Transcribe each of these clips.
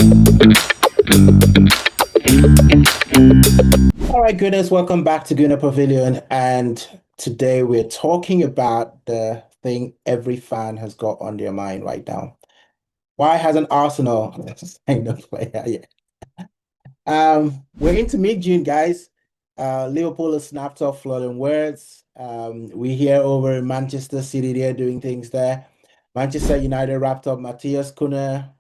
All right, goodness, welcome back to Gooner Pavilion. And today we're talking about the thing every fan has got on their mind right now. Why hasn't Arsenal signed a player yet? We're into mid-June, guys. Liverpool has snapped off flooding words. We hear over in Manchester City, they're doing things there. Manchester United wrapped up Matthias Cunha,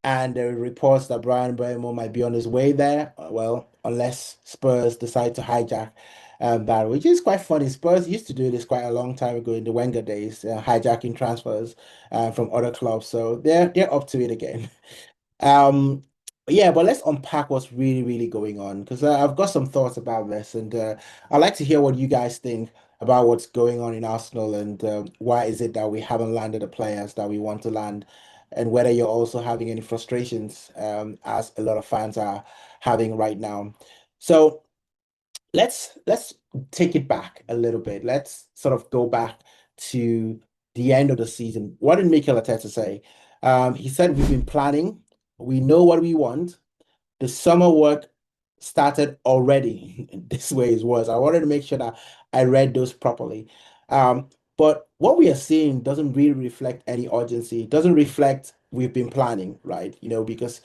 and there are reports that Brian Mbeumo might be on his way there. Well, unless Spurs decide to hijack that, which is quite funny. Spurs used to do this quite a long time ago in the Wenger days, hijacking transfers from other clubs. So they're up to it again. Um, yeah, but let's unpack what's really going on because I've got some thoughts about this, and I'd like to hear what you guys think about what's going on in Arsenal and why is it that we haven't landed the players that we want to land, and whether you're also having any frustrations as a lot of fans are having right now. So let's take it back a little bit. Let's sort of go back to the end of the season. What did Mikel Arteta say? He said we've been planning. We know what we want. The summer work started already. This way it was. I wanted to make sure that I read those properly. But what we are seeing doesn't really reflect any urgency. It doesn't reflect we've been planning, right? Because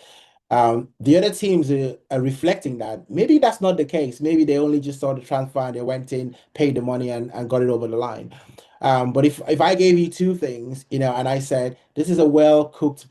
the other teams are reflecting that. Maybe that's not the case. Maybe they only just saw the transfer and they went in, paid the money and got it over the line. But if I gave you two things, and I said this is a well-cooked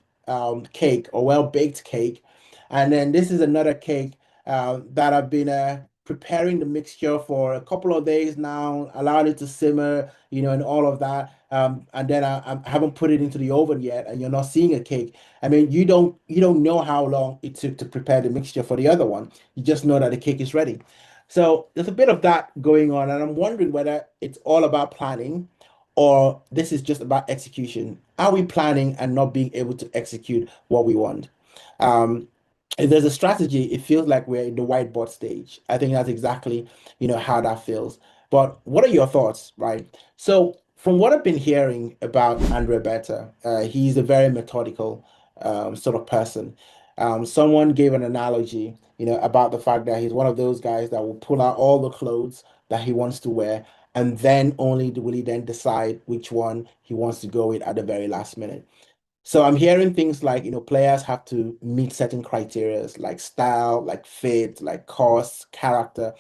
cake or well-baked cake, and then this is another cake that I've been preparing the mixture for a couple of days now, allowed it to simmer, and all of that. And then I haven't put it into the oven yet, and you're not seeing a cake. I mean, you don't know how long it took to prepare the mixture for the other one. You just know that the cake is ready. So there's a bit of that going on, and I'm wondering whether it's all about planning or this is just about execution. Are we planning and not being able to execute what we want? Um, if there's a strategy, it feels like we're in the whiteboard stage. I think that's exactly, how that feels. But what are your thoughts, right? So from what I've been hearing about Andre Berta, he's a very methodical sort of person. Someone gave an analogy, about the fact that he's one of those guys that will pull out all the clothes that he wants to wear, and then only will he then decide which one he wants to go with at the very last minute. So I'm hearing things like, players have to meet certain criteria like style, like fit, like cost, character.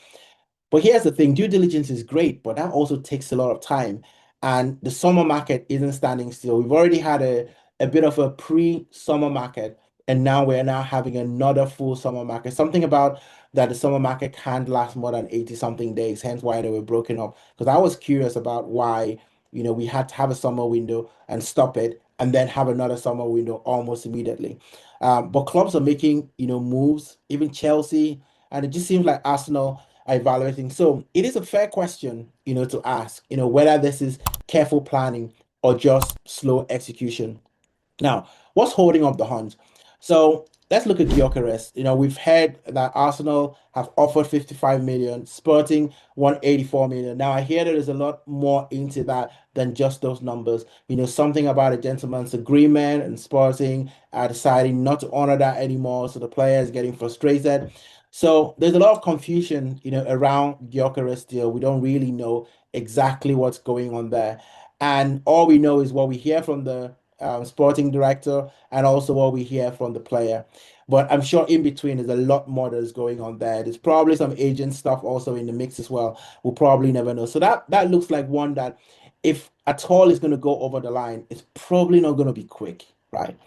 But here's the thing, due diligence is great, but that also takes a lot of time. And the summer market isn't standing still. We've already had a bit of a pre-summer market, and now we're now having another full summer market. Something about that the summer market can't last more than 80 something days, hence why they were broken up. Because I was curious about why, we had to have a summer window and stop it, and then have another summer window almost immediately. But clubs are making, moves, even Chelsea, and it just seems like Arsenal are evaluating. So it is a fair question, to ask, whether this is careful planning or just slow execution. Now, what's holding up the hunt? So let's look at Gyökeres. We've heard that Arsenal have offered 55 million, Sporting 184 million. Now, I hear there is a lot more into that than just those numbers. Something about a gentleman's agreement and Sporting are deciding not to honor that anymore. So the player is getting frustrated. So there's a lot of confusion, around Gyökeres deal. We don't really know exactly what's going on there. And all we know is what we hear from the sporting director and also what we hear from the player. But I'm sure in between there's a lot more that's going on there. There's probably some agent stuff also in the mix as well. We'll probably never know. So that looks like one that, if at all is going to go over the line, it's probably not going to be quick, right?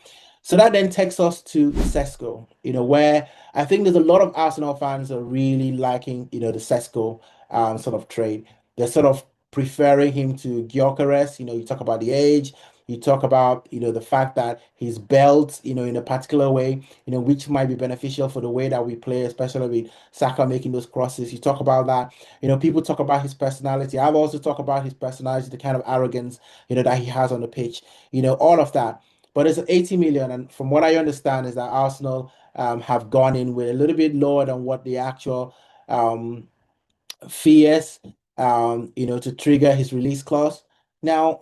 So that then takes us to Sesko, where I think there's a lot of Arsenal fans are really liking, the Sesko sort of trade. They're sort of preferring him to Gyökeres. You talk about the age, you talk about, the fact that he's built, in a particular way, which might be beneficial for the way that we play, especially with Saka making those crosses. You talk about that. People talk about his personality. I've also talked about his personality, the kind of arrogance, that he has on the pitch, all of that. But it's 80 million, and from what I understand is that Arsenal have gone in with a little bit lower than what the actual um, fee is, to trigger his release clause. Now,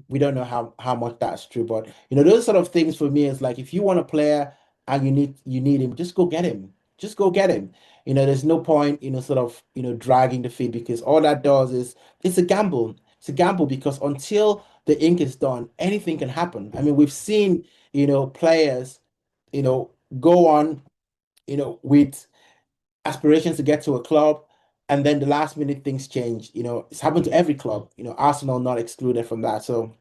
we don't know how much that's true, but those sort of things for me is like if you want a player and you need him, just go get him. Just go get him. There's no point, sort of, dragging the feet because all that does is it's a gamble. It's a gamble because until the ink is done, anything can happen. I mean, we've seen, players, you know, go on, with aspirations to get to a club, and then the last minute things change. It's happened to every club, Arsenal not excluded from that. So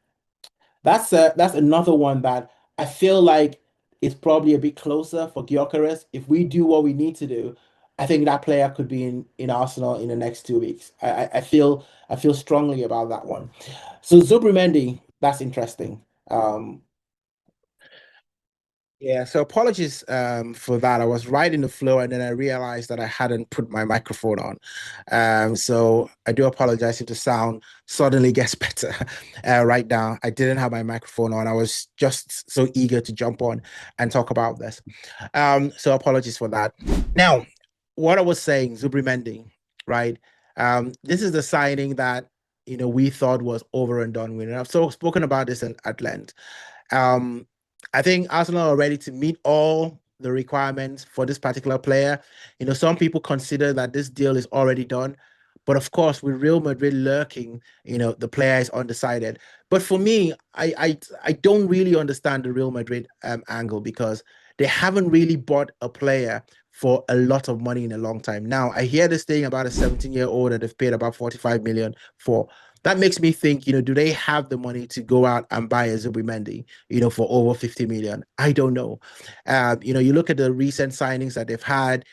that's another one that I feel like it's probably a bit closer for Gyökeres. If we do what we need to do, I think that player could be in Arsenal in the next 2 weeks. I feel strongly about that one. So Zubimendi, that's interesting. Yeah, so apologies for that. I was right in the flow and then I realized that I hadn't put my microphone on. So I do apologize if the sound suddenly gets better right now. I didn't have my microphone on. I was just so eager to jump on and talk about this. So apologies for that. Now, what I was saying, Zubimendi, right? This is the signing that we thought was over and done with. And I've so spoken about this at length. Um, I think Arsenal are ready to meet all the requirements for this particular player. Some people consider that this deal is already done. But of course, with Real Madrid lurking, the player is undecided. But for me, I don't really understand the Real Madrid angle because they haven't really bought a player for a lot of money in a long time. Now, I hear this thing about a 17-year-old that they've paid about 45 million for. That makes me think, do they have the money to go out and buy a Zubimendi? For over 50 million. I don't know. You look at the recent signings that they've had,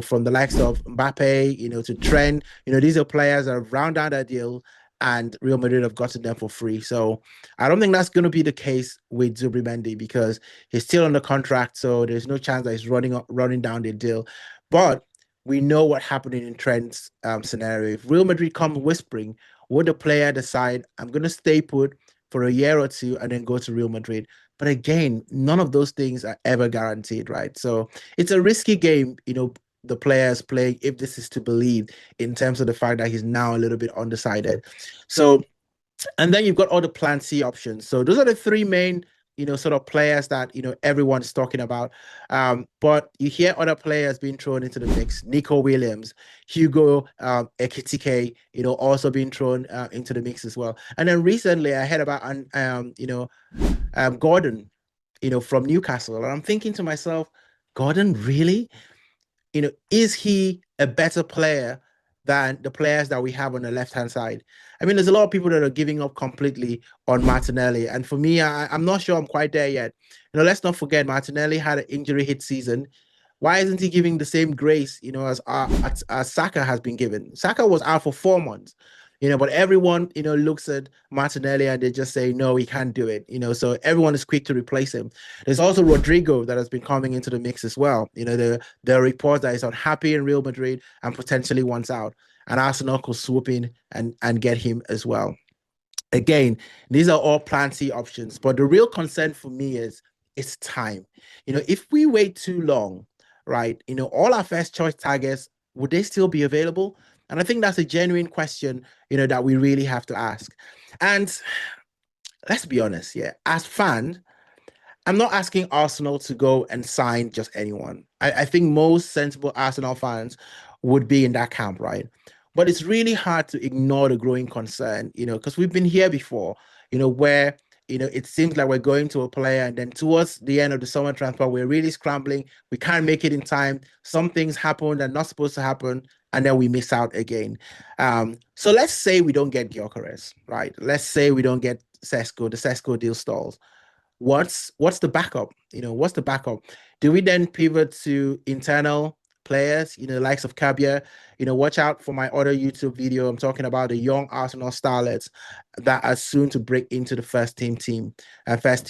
from the likes of Mbappe, to Trent, these are players that have rounded out their deal and Real Madrid have gotten them for free. So I don't think that's going to be the case with Zubimendi because he's still under contract. So there's no chance that he's running down the deal. But we know what happened in Trent's scenario. If Real Madrid come whispering, would the player decide, I'm going to stay put for a year or two and then go to Real Madrid? But again, none of those things are ever guaranteed, right? So it's a risky game, the players playing if this is to believe in terms of the fact that he's now a little bit undecided. So and then you've got all the plan C options. So those are the three main, sort of players that, everyone's talking about. But you hear other players being thrown into the mix. Nico Williams, Hugo Ekitike, also being thrown into the mix as well. And then recently I heard about, Gordon, from Newcastle. And I'm thinking to myself, Gordon, really? Is he a better player than the players that we have on the left-hand side? I mean, there's a lot of people that are giving up completely on Martinelli. And for me, I'm not sure I'm quite there yet. Let's not forget Martinelli had an injury hit season. Why isn't he giving the same grace, as Saka has been given? Saka was out for 4 months, but everyone, looks at Martinelli and they just say, no, he can't do it, so everyone is quick to replace him. There's also Rodrigo that has been coming into the mix as well. There are reports that he's unhappy in Real Madrid and potentially wants out. And Arsenal could swoop in and get him as well. Again, these are all plan C options, but the real concern for me is it's time. If we wait too long, right, all our first choice targets, would they still be available? And I think that's a genuine question, that we really have to ask. And let's be honest, yeah, as fans, I'm not asking Arsenal to go and sign just anyone. I think most sensible Arsenal fans would be in that camp, right? But it's really hard to ignore the growing concern, because we've been here before, where, it seems like we're going to a player and then towards the end of the summer transfer, we're really scrambling. We can't make it in time. Some things happen that are not supposed to happen, and then we miss out again. So let's say we don't get Gyökeres, right? Let's say we don't get Sesko, the Sesko deal stalls. What's the backup? What's the backup? Do we then pivot to internal players, likes of Cabia? Watch out for my other YouTube video. I'm talking about the young Arsenal starlets that are soon to break into the first team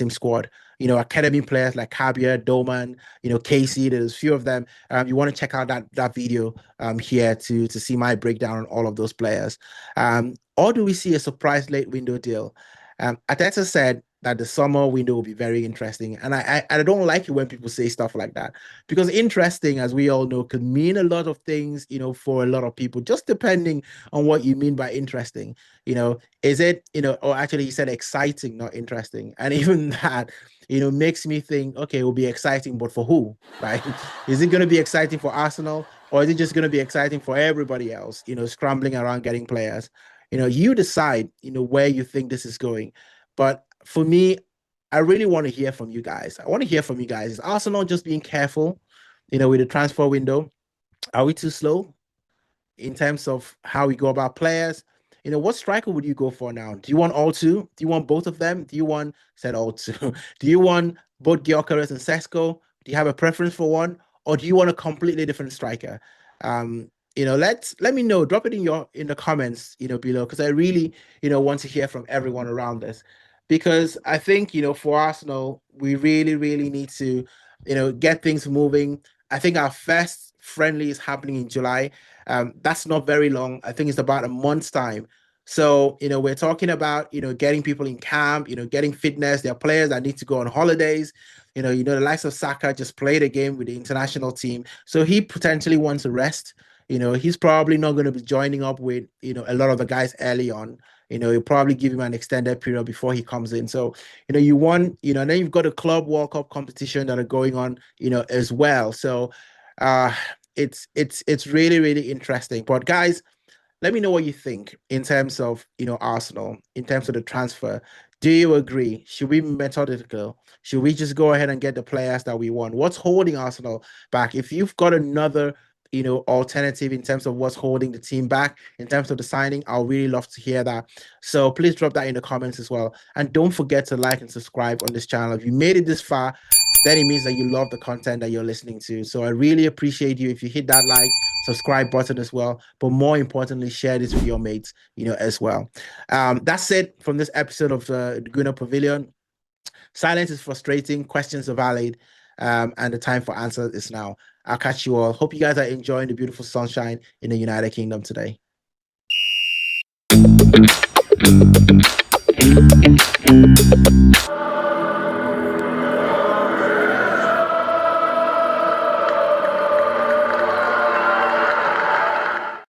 squad. Academy players like Cabia, Doman, Casey. There's a few of them. You want to check out that video here to see my breakdown on all of those players. Or do we see a surprise late window deal? Arteta said that the summer window will be very interesting. And I don't like it when people say stuff like that because interesting, as we all know, can mean a lot of things, for a lot of people, just depending on what you mean by interesting. Is it, or actually he said exciting, not interesting. And even that, makes me think, okay, it will be exciting, but for who, right? Is it going to be exciting for Arsenal or is it just going to be exciting for everybody else, scrambling around getting players? You decide, where you think this is going. But for me, I really want to hear from you guys. I want to hear from you guys. Is Arsenal just being careful, with the transfer window? Are we too slow in terms of how we go about players? What striker would you go for now? Do you want all two? Do you want both of them? Do you want, said all two? Do you want both Gyökeres and Sesko? Do you have a preference for one? Or do you want a completely different striker? Let me know. Drop it in the comments, below, because I really, want to hear from everyone around this. Because I think, for Arsenal, we really, really need to, get things moving. I think our first friendly is happening in July. That's not very long. I think it's about a month's time. So, we're talking about, getting people in camp, getting fitness. There are players that need to go on holidays. The likes of Saka just played a game with the international team. So he potentially wants to rest. He's probably not going to be joining up with, a lot of the guys early on. You'll probably give him an extended period before he comes in. So, you want, and then you've got a Club World Cup competition that are going on, as well. So, uh, it's really, really interesting. But guys, let me know what you think in terms of, Arsenal, in terms of the transfer. Do you agree? Should we be methodical? Should we just go ahead and get the players that we want? What's holding Arsenal back? If you've got another, alternative in terms of what's holding the team back, in terms of the signing, I'll really love to hear that. So please drop that in the comments as well. And don't forget to like and subscribe on this channel. If you made it this far, then it means that you love the content that you're listening to. So I really appreciate you if you hit that like, subscribe button as well. But more importantly, share this with your mates, as well. That's it from this episode of the Gooner Pavilion. Silence is frustrating, questions are valid, and the time for answers is now. I'll catch you all. Hope you guys are enjoying the beautiful sunshine in the United Kingdom today.